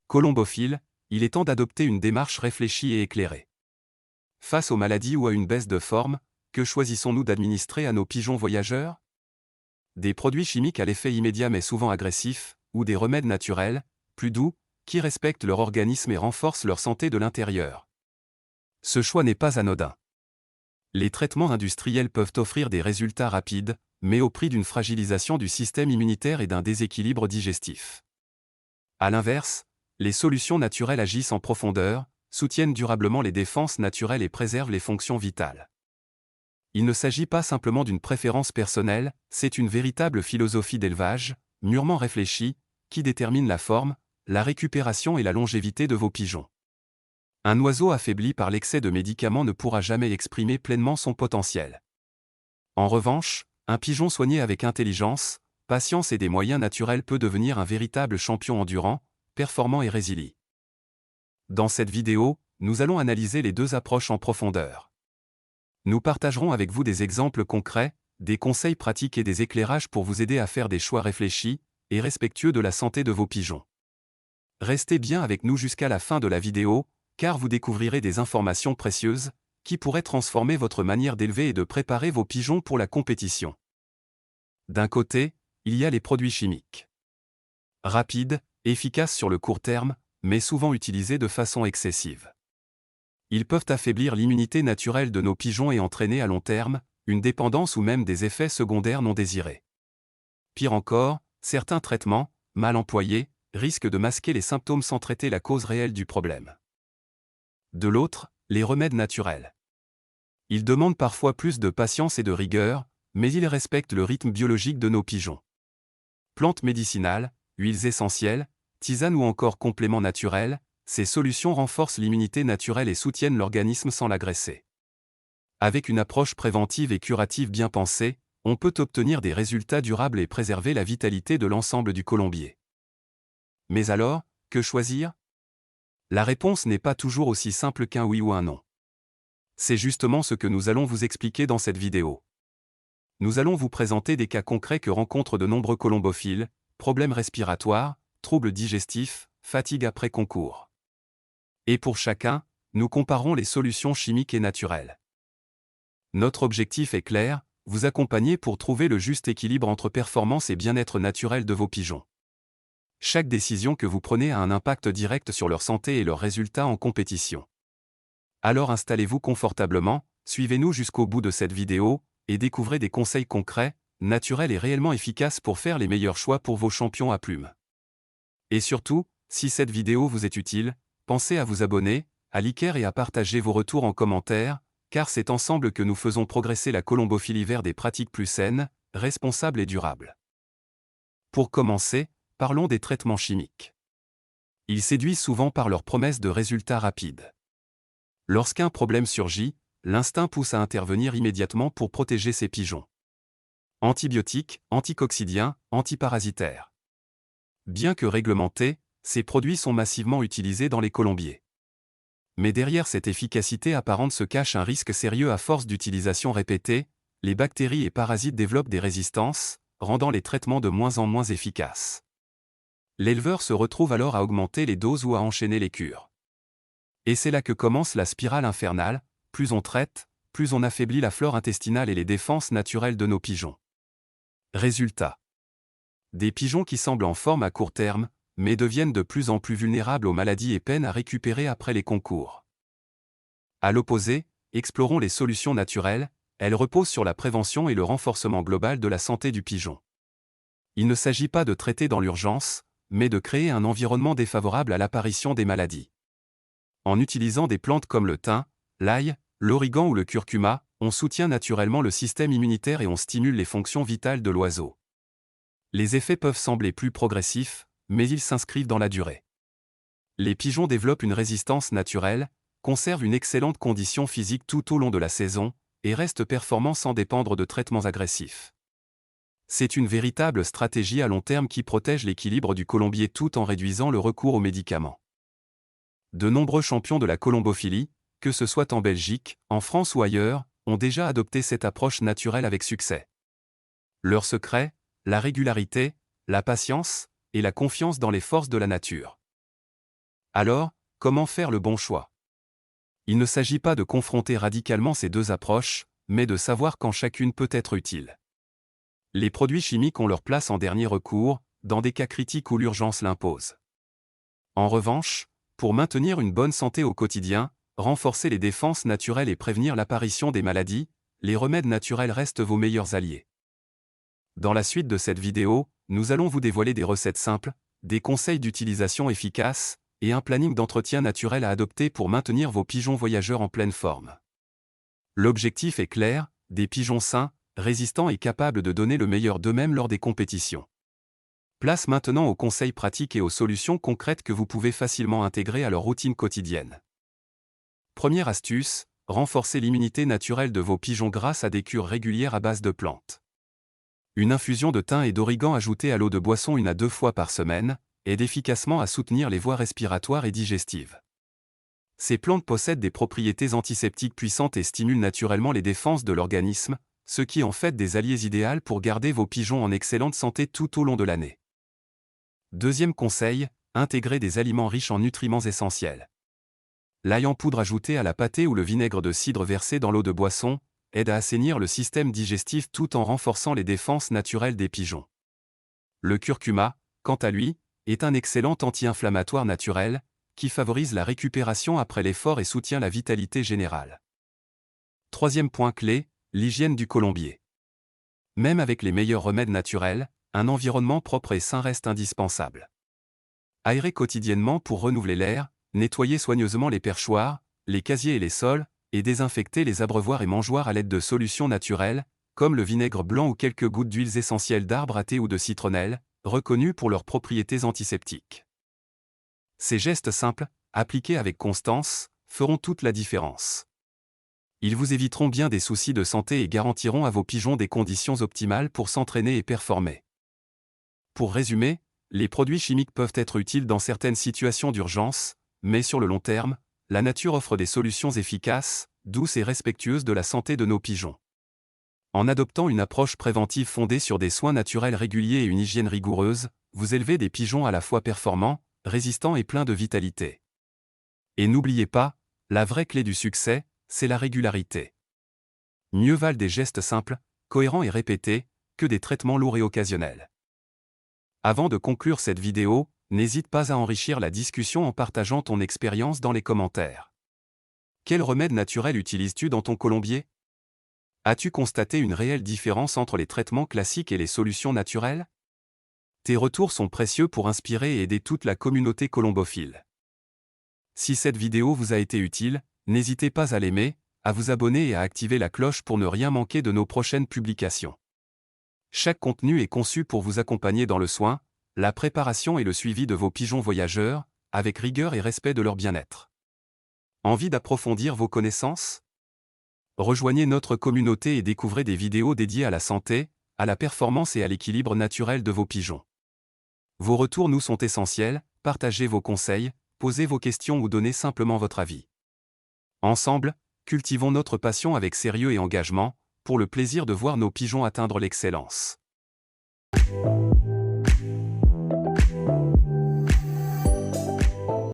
Colombophile, il est temps d'adopter une démarche réfléchie et éclairée. Face aux maladies ou à une baisse de forme, que choisissons-nous d'administrer à nos pigeons voyageurs? Des produits chimiques à l'effet immédiat mais souvent agressifs, ou des remèdes naturels, plus doux, qui respectent leur organisme et renforcent leur santé de l'intérieur? Ce choix n'est pas anodin. Les traitements industriels peuvent offrir des résultats rapides, mais au prix d'une fragilisation du système immunitaire et d'un déséquilibre digestif. À l'inverse, les solutions naturelles agissent en profondeur, soutiennent durablement les défenses naturelles et préservent les fonctions vitales. Il ne s'agit pas simplement d'une préférence personnelle, c'est une véritable philosophie d'élevage, mûrement réfléchie, qui détermine la forme, la récupération et la longévité de vos pigeons. Un oiseau affaibli par l'excès de médicaments ne pourra jamais exprimer pleinement son potentiel. En revanche, un pigeon soigné avec intelligence, patience et des moyens naturels peut devenir un véritable champion endurant, performant et résilient. Dans cette vidéo, nous allons analyser les deux approches en profondeur. Nous partagerons avec vous des exemples concrets, des conseils pratiques et des éclairages pour vous aider à faire des choix réfléchis et respectueux de la santé de vos pigeons. Restez bien avec nous jusqu'à la fin de la vidéo, car vous découvrirez des informations précieuses qui pourraient transformer votre manière d'élever et de préparer vos pigeons pour la compétition. D'un côté, il y a les produits chimiques. Rapides, efficaces sur le court terme, mais souvent utilisés de façon excessive. Ils peuvent affaiblir l'immunité naturelle de nos pigeons et entraîner à long terme une dépendance ou même des effets secondaires non désirés. Pire encore, certains traitements, mal employés, risquent de masquer les symptômes sans traiter la cause réelle du problème. De l'autre, les remèdes naturels. Ils demandent parfois plus de patience et de rigueur, mais ils respectent le rythme biologique de nos pigeons. Plantes médicinales, huiles essentielles, tisanes ou encore compléments naturels, ces solutions renforcent l'immunité naturelle et soutiennent l'organisme sans l'agresser. Avec une approche préventive et curative bien pensée, on peut obtenir des résultats durables et préserver la vitalité de l'ensemble du colombier. Mais alors, que choisir? La réponse n'est pas toujours aussi simple qu'un oui ou un non. C'est justement ce que nous allons vous expliquer dans cette vidéo. Nous allons vous présenter des cas concrets que rencontrent de nombreux colombophiles, problèmes respiratoires, troubles digestifs, fatigue après concours. Et pour chacun, nous comparons les solutions chimiques et naturelles. Notre objectif est clair, vous accompagner pour trouver le juste équilibre entre performance et bien-être naturel de vos pigeons. Chaque décision que vous prenez a un impact direct sur leur santé et leurs résultats en compétition. Alors installez-vous confortablement, suivez-nous jusqu'au bout de cette vidéo, et découvrez des conseils concrets, naturels et réellement efficaces pour faire les meilleurs choix pour vos champions à plumes. Et surtout, si cette vidéo vous est utile, pensez à vous abonner, à liker et à partager vos retours en commentaire, car c'est ensemble que nous faisons progresser la colombophilie vers des pratiques plus saines, responsables et durables. Pour commencer, parlons des traitements chimiques. Ils séduisent souvent par leur promesse de résultats rapides. Lorsqu'un problème surgit, l'instinct pousse à intervenir immédiatement pour protéger ses pigeons. Antibiotiques, anticoccidiens, antiparasitaires. Bien que réglementés, ces produits sont massivement utilisés dans les colombiers. Mais derrière cette efficacité apparente se cache un risque sérieux à force d'utilisation répétée, les bactéries et parasites développent des résistances, rendant les traitements de moins en moins efficaces. L'éleveur se retrouve alors à augmenter les doses ou à enchaîner les cures. Et c'est là que commence la spirale infernale, plus on traite, plus on affaiblit la flore intestinale et les défenses naturelles de nos pigeons. Résultat. Des pigeons qui semblent en forme à court terme, mais deviennent de plus en plus vulnérables aux maladies et peinent à récupérer après les concours. À l'opposé, explorons les solutions naturelles, elles reposent sur la prévention et le renforcement global de la santé du pigeon. Il ne s'agit pas de traiter dans l'urgence, mais de créer un environnement défavorable à l'apparition des maladies. En utilisant des plantes comme le thym, l'ail, l'origan ou le curcuma, on soutient naturellement le système immunitaire et on stimule les fonctions vitales de l'oiseau. Les effets peuvent sembler plus progressifs, mais ils s'inscrivent dans la durée. Les pigeons développent une résistance naturelle, conservent une excellente condition physique tout au long de la saison, et restent performants sans dépendre de traitements agressifs. C'est une véritable stratégie à long terme qui protège l'équilibre du colombier tout en réduisant le recours aux médicaments. De nombreux champions de la colombophilie, que ce soit en Belgique, en France ou ailleurs, ont déjà adopté cette approche naturelle avec succès. Leur secret, la régularité, la patience et la confiance dans les forces de la nature. Alors, comment faire le bon choix? Il ne s'agit pas de confronter radicalement ces deux approches, mais de savoir quand chacune peut être utile. Les produits chimiques ont leur place en dernier recours, dans des cas critiques où l'urgence l'impose. En revanche, pour maintenir une bonne santé au quotidien, renforcer les défenses naturelles et prévenir l'apparition des maladies, les remèdes naturels restent vos meilleurs alliés. Dans la suite de cette vidéo, nous allons vous dévoiler des recettes simples, des conseils d'utilisation efficaces, et un planning d'entretien naturel à adopter pour maintenir vos pigeons voyageurs en pleine forme. L'objectif est clair, des pigeons sains, résistants et capables de donner le meilleur d'eux-mêmes lors des compétitions. Place maintenant aux conseils pratiques et aux solutions concrètes que vous pouvez facilement intégrer à leur routine quotidienne. Première astuce, renforcer l'immunité naturelle de vos pigeons grâce à des cures régulières à base de plantes. Une infusion de thym et d'origan ajoutée à l'eau de boisson 1 à 2 fois par semaine aide efficacement à soutenir les voies respiratoires et digestives. Ces plantes possèdent des propriétés antiseptiques puissantes et stimulent naturellement les défenses de l'organisme, ce qui en fait des alliés idéaux pour garder vos pigeons en excellente santé tout au long de l'année. Deuxième conseil, intégrer des aliments riches en nutriments essentiels. L'ail en poudre ajouté à la pâtée ou le vinaigre de cidre versé dans l'eau de boisson aide à assainir le système digestif tout en renforçant les défenses naturelles des pigeons. Le curcuma, quant à lui, est un excellent anti-inflammatoire naturel, qui favorise la récupération après l'effort et soutient la vitalité générale. Troisième point clé, l'hygiène du colombier. Même avec les meilleurs remèdes naturels, un environnement propre et sain reste indispensable. Aérer quotidiennement pour renouveler l'air, nettoyer soigneusement les perchoirs, les casiers et les sols, et désinfecter les abreuvoirs et mangeoires à l'aide de solutions naturelles, comme le vinaigre blanc ou quelques gouttes d'huiles essentielles d'arbre à thé ou de citronnelle, reconnus pour leurs propriétés antiseptiques. Ces gestes simples, appliqués avec constance, feront toute la différence. Ils vous éviteront bien des soucis de santé et garantiront à vos pigeons des conditions optimales pour s'entraîner et performer. Pour résumer, les produits chimiques peuvent être utiles dans certaines situations d'urgence, mais sur le long terme, la nature offre des solutions efficaces, douces et respectueuses de la santé de nos pigeons. En adoptant une approche préventive fondée sur des soins naturels réguliers et une hygiène rigoureuse, vous élevez des pigeons à la fois performants, résistants et pleins de vitalité. Et n'oubliez pas, la vraie clé du succès, c'est la régularité. Mieux valent des gestes simples, cohérents et répétés, que des traitements lourds et occasionnels. Avant de conclure cette vidéo, n'hésite pas à enrichir la discussion en partageant ton expérience dans les commentaires. Quel remède naturel utilises-tu dans ton colombier? As-tu constaté une réelle différence entre les traitements classiques et les solutions naturelles? Tes retours sont précieux pour inspirer et aider toute la communauté colombophile. Si cette vidéo vous a été utile, n'hésitez pas à l'aimer, à vous abonner et à activer la cloche pour ne rien manquer de nos prochaines publications. Chaque contenu est conçu pour vous accompagner dans le soin, la préparation et le suivi de vos pigeons voyageurs, avec rigueur et respect de leur bien-être. Envie d'approfondir vos connaissances? Rejoignez notre communauté et découvrez des vidéos dédiées à la santé, à la performance et à l'équilibre naturel de vos pigeons. Vos retours nous sont essentiels, partagez vos conseils, posez vos questions ou donnez simplement votre avis. Ensemble, cultivons notre passion avec sérieux et engagement, pour le plaisir de voir nos pigeons atteindre l'excellence.